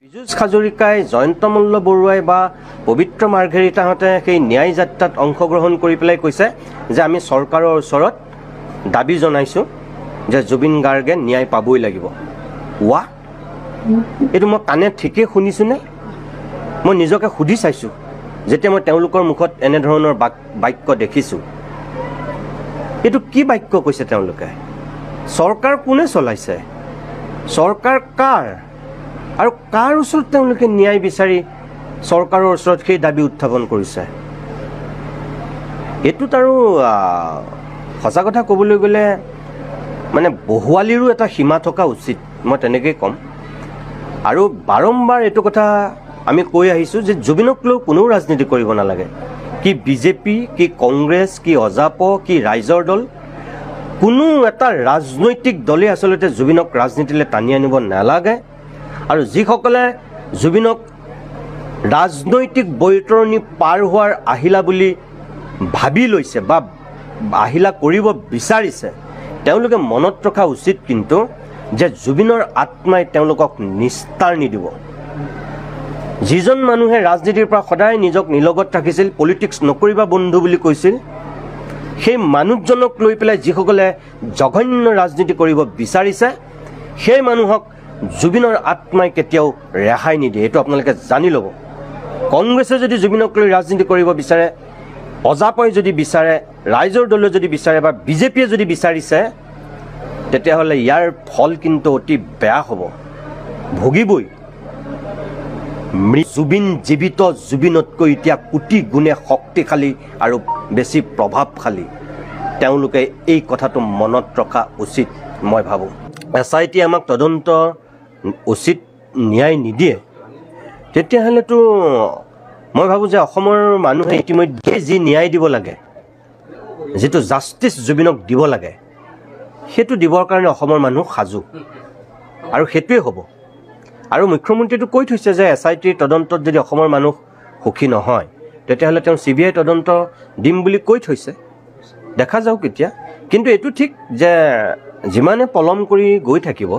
পীযুষ হাজৰিকাই জয়ন্ত মল্ল বৰুৱাই বা পবিত্ৰ মাৰ্ঘেৰিটাহঁতে সেই ন্যায় যাত্ৰাত অংশগ্ৰহণ কৰি পেলাই কৈছে যে আমি চৰকাৰৰ ওচৰত দাবী জনাইছোঁ যে জুবিন গাৰ্গে ন্যায় পাবই লাগিব। ৱা এইটো মই কাণে ঠিকেই শুনিছোঁনে? মই নিজকে সুধি চাইছোঁ যেতিয়া মই তেওঁলোকৰ মুখত এনেধৰণৰ বাক্য দেখিছোঁ। এইটো কি বাক্য কৈছে তেওঁলোকে? চৰকাৰ কোনে চলাইছে? চৰকাৰ কাৰ? আৰু কাৰ ওচৰত তেওঁলোকে ন্যায় বিচাৰি চৰকাৰৰ ওচৰত সেই দাবী উত্থাপন কৰিছে? এইটোত আৰু সঁচা কথা ক'বলৈ গ'লে মানে বহুৱালিৰো এটা সীমা থকা উচিত, মই তেনেকৈয়ে ক'ম। আৰু বাৰম্বাৰ এইটো কথা আমি কৈ আহিছোঁ যে জুবিনক লৈ কোনেও ৰাজনীতি কৰিব নালাগে। কি বিজেপি, কি কংগ্ৰেছ, কি অজাপ, কি ৰাইজৰ দল, কোনো এটা ৰাজনৈতিক দলে আচলতে জুবিনক ৰাজনীতিলৈ টানি আনিব নালাগে। আৰু যিসকলে জুবিনক ৰাজনৈতিক বৈতৰণি পাৰ হোৱাৰ আহিলা বুলি ভাবি লৈছে বা আহিলা কৰিব বিচাৰিছে, তেওঁলোকে মনত ৰখা উচিত কিন্তু যে জুবিনৰ আত্মাই তেওঁলোকক নিস্তাৰ নিদিব। যিজন মানুহে ৰাজনীতিৰ পৰা সদায় নিজক নিলগত ৰাখিছিল, পলিটিক্স নকৰিবা বন্ধু বুলি কৈছিল, সেই মানুহজনক লৈ পেলাই যিসকলে জঘন্য ৰাজনীতি কৰিব বিচাৰিছে, সেই মানুহক জুবিনৰ আত্মাই কেতিয়াও ৰেহাই নিদিয়ে। এইটো আপোনালোকে জানি ল'ব। কংগ্ৰেছে যদি জুবিনক লৈ ৰাজনীতি কৰিব বিচাৰে, অজাপই যদি বিচাৰে, ৰাইজৰ দলে যদি বিচাৰে বা বিজেপিয়ে যদি বিচাৰিছে, তেতিয়াহ'লে ইয়াৰ ফল কিন্তু অতি বেয়া হ'ব, ভুগিবই। জুবিন জীৱিত, জুবিনতকৈ এতিয়া কোটি গুণে শক্তিশালী আৰু বেছি প্ৰভাৱশালী। তেওঁলোকে এই কথাটো মনত ৰখা উচিত মই ভাবোঁ। SIT আমাক তদন্ত উচিত ন্যায় নিদিয়ে, তেতিয়াহ'লেতো মই ভাবোঁ যে অসমৰ মানুহে ইতিমধ্যে যি ন্যায় দিব লাগে, যিটো জাষ্টিছ জুবিনক দিব লাগে, সেইটো দিবৰ কাৰণে অসমৰ মানুহ সাজু, আৰু সেইটোৱে হ'ব। আৰু মুখ্যমন্ত্ৰীটো কৈ থৈছে যে SITৰ তদন্তত যদি অসমৰ মানুহ সুখী নহয়, তেতিয়াহ'লে তেওঁ CBI তদন্ত দিম বুলি কৈ থৈছে। দেখা যাওক এতিয়া। কিন্তু এইটো ঠিক যে যিমানে পলম কৰি গৈ থাকিব,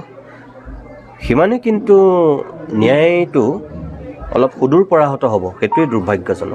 সিমানে কিন্তু ন্যায়টো অলপ সুদূৰ পৰাহত হ'ব। সেইটোৱে দুৰ্ভাগ্যজনক।